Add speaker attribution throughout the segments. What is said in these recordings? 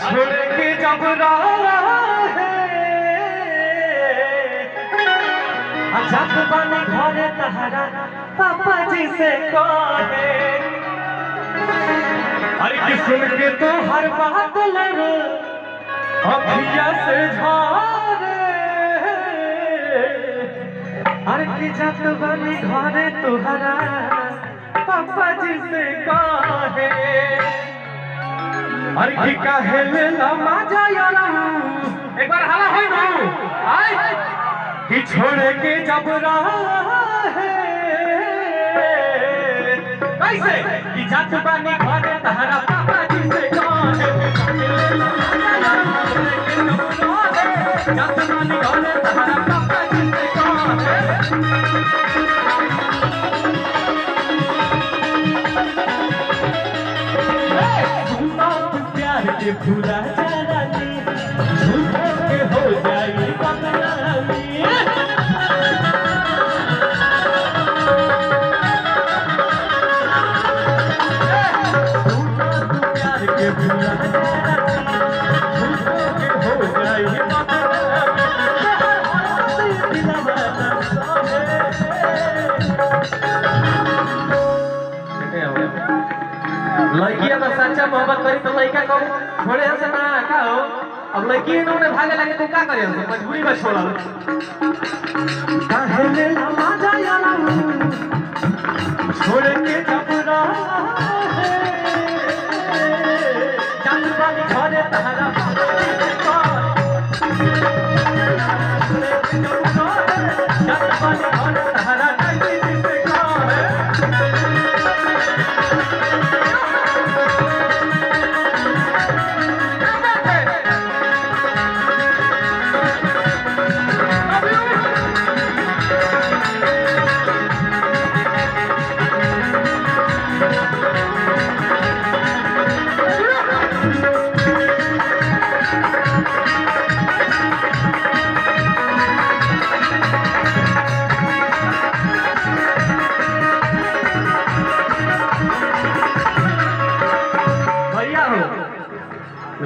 Speaker 1: छोड़ के जब रहा है जब बनी घरे तहरा पापा जी से कहे अरे कि सुन के तो हर बात लड़ो अखिया से झारे अरे कि जब बनी घरे तुहरा पापा जी से कहे अरे की काहे लेला मजा यारा एक बार हाला होई नु आय कि छोड़ के जब रहा है कैसे कि जात बानी घरे तहरा पापा जी से कहे लेला मजा यारा छोड़ के जब रहा है जात बानी घरे तहरा पापा जी से के भूला जानी झूठों के हो जाई बदनामी प्यार के भूला झूठों के हो जाई लड़किया तो सच्चा मोहब्बत करी तो लड़का को छोड़े हमसे ना का हो अब लड़की इन्होंने भागे लगे तो क्या करे हमसे मजबूरी में छोड़ा काहे ले लमा जाया छोड़ के जब रहा है जब वाली घरे तहरा जब वाली घरे तहरा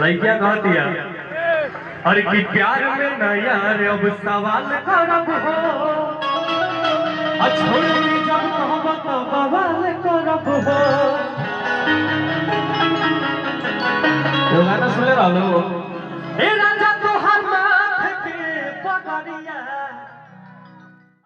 Speaker 1: लड़किया कहती है अरे कि प्यार में न यार अब सवाल करब हो छोड़ के जब कहब तो बवाल करब हो। गाना सुने रहो।